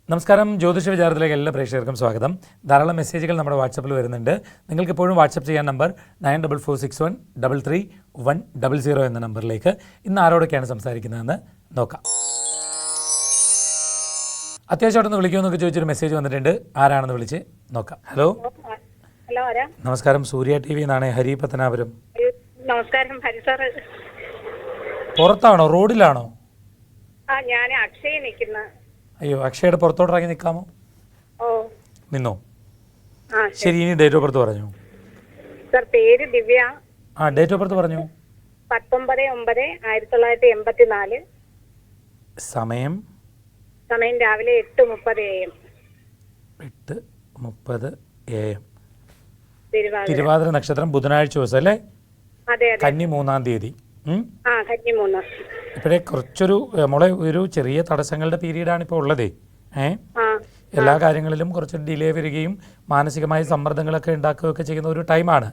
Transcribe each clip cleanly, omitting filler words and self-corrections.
നമസ്കാരം. ജ്യോതിഷ വിചാരത്തിലേക്ക് എല്ലാ പ്രേക്ഷകർക്കും സ്വാഗതം. ധാരാളം മെസ്സേജുകൾ നമ്മുടെ വാട്സപ്പിൽ വരുന്നുണ്ട്. നിങ്ങൾക്ക് ഇപ്പോഴും വാട്സപ്പ് ചെയ്യാൻ നമ്പർ 9446133100 എന്ന നമ്പറിലേക്ക്. ഇന്ന് ആരോടൊക്കെയാണ് സംസാരിക്കുന്നതെന്ന് നോക്കാം. അത്യാവശ്യമായിട്ടൊന്ന് വിളിക്കുമെന്നൊക്കെ ചോദിച്ചൊരു മെസ്സേജ് വന്നിട്ടുണ്ട്. ആരാണെന്ന് വിളിച്ച് നോക്കാം. ഹലോ. നമസ്കാരം. സൂര്യ TV എന്നാണ്. ഹരി പത്തനാപുരം. നമസ്കാരം ഹരി സാർ. പുറത്താണോ, റോഡിലാണോ? ഞാൻ അക്ഷയ നിൽക്കുന്ന. അയ്യോ, അക്ഷയുടെ പുറത്തോട്ടിറങ്ങി നിൽക്കാമോ? നിന്നോ? ശരി, ഇനി ഡേറ്റ് ഓഫ് ബർത്ത് പറഞ്ഞു. സർ, പേര് ദിവ്യ. ഡേറ്റ് ഓഫ് ബർത്ത് പറഞ്ഞു. 19/9/1984. സമയം രാവിലെ 8:30 AM. 8:30 AM. തിരുവാതിര നക്ഷത്രം, ബുധനാഴ്ച ദിവസം അല്ലേ? അതെ. കന്നി 3-ാം തീയതി. കന്നി 3. ഇപ്പോഴേ കുറച്ചൊരു മോളെ ഒരു ചെറിയ തടസ്സങ്ങളുടെ പീരീഡാണ് ഇപ്പോൾ ഉള്ളതേ. എല്ലാ കാര്യങ്ങളിലും കുറച്ച് ഡിലേ വരികയും മാനസികമായ സമ്മർദ്ദങ്ങളൊക്കെ ഉണ്ടാക്കുകയൊക്കെ ചെയ്യുന്ന ഒരു ടൈമാണ്.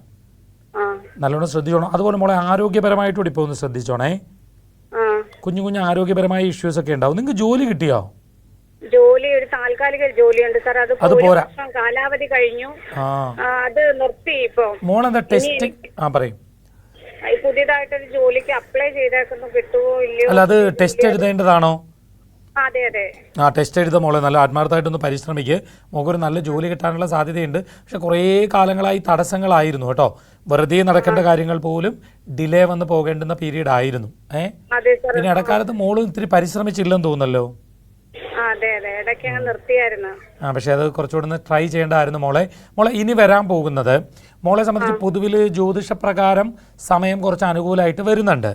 നല്ലോണം ശ്രദ്ധിച്ചോണം. അതുപോലെ മോളെ ആരോഗ്യപരമായിട്ടൂടെ ഇപ്പോൾ ഒന്ന് ശ്രദ്ധിച്ചോണേ. കുഞ്ഞു ആരോഗ്യപരമായ ഇഷ്യൂസ് ഒക്കെ ഉണ്ടാവും. നിങ്ങൾക്ക് ജോലി കിട്ടിയോ? ജോലി ഒരു താൽക്കാലിക ജോലിയുണ്ട് സാർ. അത് പോരാ, കാലാവധി കഴിഞ്ഞു. അത് നിർത്തി. ഇപ്പൊ മോളെന്താ ടെസ്റ്റ് പറയും. പുതിയതായിട്ടൊരു ജോലിക്ക് അപ്ലൈ ചെയ്തേക്കുന്നു, കിട്ടുമോ ഇല്ലയോ? അല്ല, അത് ടെസ്റ്റ് എഴുതേണ്ടതാണോ? അതെ. ടെസ്റ്റ് എഴുത മോളെ. നല്ല ആത്മാർത്ഥമായിട്ടൊന്ന് പരിശ്രമിക്കുക. നമുക്കൊരു നല്ല ജോലി കിട്ടാനുള്ള സാധ്യതയുണ്ട്. പക്ഷെ കുറേ കാലങ്ങളായി തടസ്സങ്ങളായിരുന്നു കേട്ടോ. വെറുതെ നടക്കേണ്ട കാര്യങ്ങൾ പോലും ഡിലേ വന്ന് പോകേണ്ടുന്ന പീരീഡ് ആയിരുന്നു. പിന്നെ ഇടക്കാലത്ത് മോള് ഇത്തിരി പരിശ്രമിച്ചില്ലെന്ന് തോന്നുന്നല്ലോ. പക്ഷെ അത് കുറച്ചുകൂടെ ട്രൈ ചെയ്യേണ്ടതായിരുന്നു മോളെ. ഇനി വരാൻ പോകുന്നത് മോളെ സംബന്ധിച്ച് പൊതുവിൽ ജ്യോതിഷപ്രകാരം സമയം കുറച്ച് അനുകൂലമായിട്ട് വരുന്നുണ്ട്.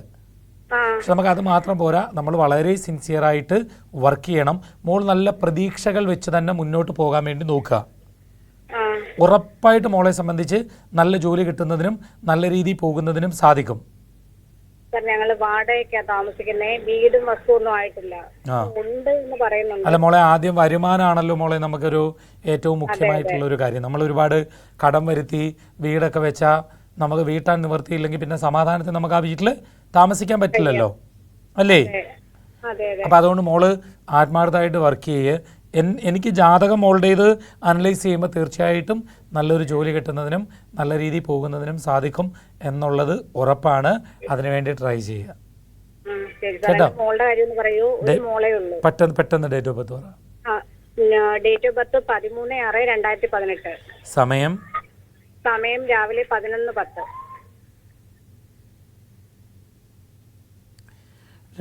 പക്ഷെ നമുക്ക് അത് മാത്രം പോരാ, നമ്മൾ വളരെ സിൻസിയറായിട്ട് വർക്ക് ചെയ്യണം. മോൾ നല്ല പ്രതീക്ഷകൾ വെച്ച് തന്നെ മുന്നോട്ട് പോകാൻ വേണ്ടി നോക്കുക. ഉറപ്പായിട്ട് മോളെ സംബന്ധിച്ച് നല്ല ജോലി കിട്ടുന്നതിനും നല്ല രീതിയിൽ പോകുന്നതിനും സാധിക്കും. ഞങ്ങള് വാടകയ്ക്കാ താമസിക്കുന്നേ. വീടും വസ്തുവൊന്നും ആയിട്ടില്ല. ഉണ്ട് എന്ന് പറയുന്നുണ്ട്. അല്ല മോളെ, ആദ്യം വരുമാനമാണല്ലോ മോളെ നമുക്കൊരു ഏറ്റവും മുഖ്യമായിട്ടുള്ള ഒരു കാര്യം. നമ്മൾ ഒരുപാട് കടം വരുത്തി വീടൊക്കെ വെച്ചാൽ നമുക്ക് വീട്ടാൻ നിവർത്തിയില്ലെങ്കിൽ പിന്നെ സമാധാനത്തിൽ നമുക്ക് ആ വീട്ടിൽ താമസിക്കാൻ പറ്റില്ലല്ലോ, അല്ലേ? അപ്പൊ അതുകൊണ്ട് മോള് ആത്മാർത്ഥമായിട്ട് വർക്ക് ചെയ്യുക. എനിക്ക് ജാതകം മോളുടേത് അനലൈസ് ചെയ്യുമ്പോൾ തീർച്ചയായിട്ടും നല്ലൊരു ജോലി കിട്ടുന്നതിനും നല്ല രീതിയിൽ പോകുന്നതിനും സാധിക്കും എന്നുള്ളത് ഉറപ്പാണ്. അതിനുവേണ്ടി ട്രൈ ചെയ്യുക കേട്ടോ. പെട്ടെന്ന് ഡേറ്റ് ഓഫ് ബർത്ത് പറ. Date of birth 13/6/2018. സമയം രാവിലെ 11:10.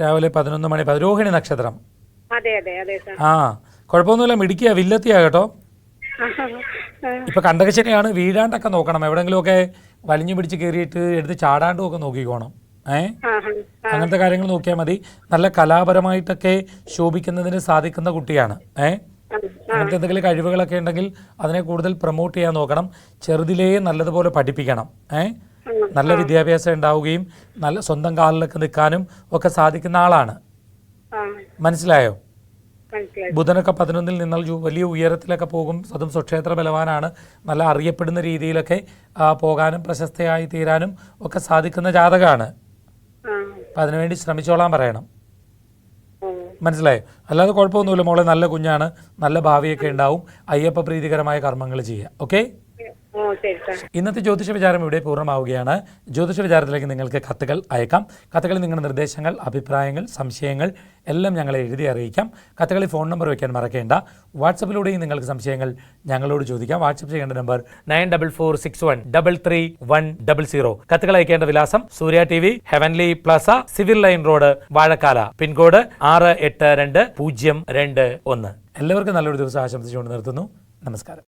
രാവിലെ 11 മണി. രോഹിണി നക്ഷത്രം. അതെ. കുഴപ്പമൊന്നുമില്ല, മിടിക്കുക, വില്ലത്തിയാ കേട്ടോ. ഇപ്പൊ കണ്ടകശനിയാണ്. വീഴാണ്ടൊക്കെ നോക്കണം. എവിടെങ്കിലുമൊക്കെ വലിഞ്ഞു പിടിച്ച് കയറിയിട്ട് എടുത്ത് ചാടാണ്ടും ഒക്കെ നോക്കിക്കോണം. അങ്ങനത്തെ കാര്യങ്ങൾ നോക്കിയാൽ മതി. നല്ല കലാപരമായിട്ടൊക്കെ ശോഭിക്കുന്നതിന് സാധിക്കുന്ന കുട്ടിയാണ്. അങ്ങനത്തെ എന്തെങ്കിലും കഴിവുകളൊക്കെ ഉണ്ടെങ്കിൽ അതിനെ കൂടുതൽ പ്രൊമോട്ട് ചെയ്യാൻ നോക്കണം. ചെറുതിലേ നല്ലതുപോലെ പഠിപ്പിക്കണം. നല്ല വിദ്യാഭ്യാസം ഉണ്ടാവുകയും നല്ല സ്വന്തം കാലിലൊക്കെ നിൽക്കാനും ഒക്കെ സാധിക്കുന്ന ആളാണ്. മനസ്സിലായോ? ബുധനൊക്കെ 11-ൽ നിന്നാൽ വലിയ ഉയരത്തിലൊക്കെ പോകും. അതും സ്വക്ഷേത്ര ബലവാനാണ്. നല്ല അറിയപ്പെടുന്ന രീതിയിലൊക്കെ പോകാനും പ്രശസ്തയായി തീരാനും ഒക്കെ സാധിക്കുന്ന ജാതകമാണ്. അപ്പം അതിനുവേണ്ടി ശ്രമിച്ചോളാൻ പറയണം. മനസ്സിലായോ? അല്ലാതെ കുഴപ്പമൊന്നുമില്ല മോളെ. നല്ല കുഞ്ഞാണ്, നല്ല ഭാവിയൊക്കെ ഉണ്ടാവും. അയ്യപ്പ പ്രീതികരമായ കർമ്മങ്ങൾ ചെയ്യുക. ഓക്കെ. ഇന്നത്തെ ജ്യോതിഷ വിചാരം ഇവിടെ പൂർണ്ണമാവുകയാണ്. ജ്യോതിഷ വിചാരത്തിലേക്ക് നിങ്ങൾക്ക് കത്തുകൾ അയക്കാം. കത്തുകളിൽ നിങ്ങളുടെ നിർദ്ദേശങ്ങൾ, അഭിപ്രായങ്ങൾ, സംശയങ്ങൾ എല്ലാം ഞങ്ങളെ എഴുതി അറിയിക്കാം. കത്തുകളിൽ ഫോൺ നമ്പർ വയ്ക്കാൻ മറക്കേണ്ട. വാട്സപ്പിലൂടെയും നിങ്ങൾക്ക് സംശയങ്ങൾ ഞങ്ങളോട് ചോദിക്കാം. വാട്സപ്പ് ചെയ്യേണ്ട നമ്പർ 9446133100. കത്തുകൾ അയക്കേണ്ട വിലാസം Surya TV, heavenly plaza, civil line road, Vazhakkala. Pincode 682021. എല്ലാവർക്കും നല്ലൊരു ദിവസം ആശംസിച്ചുകൊണ്ട് നിർത്തുന്നു. നമസ്കാരം.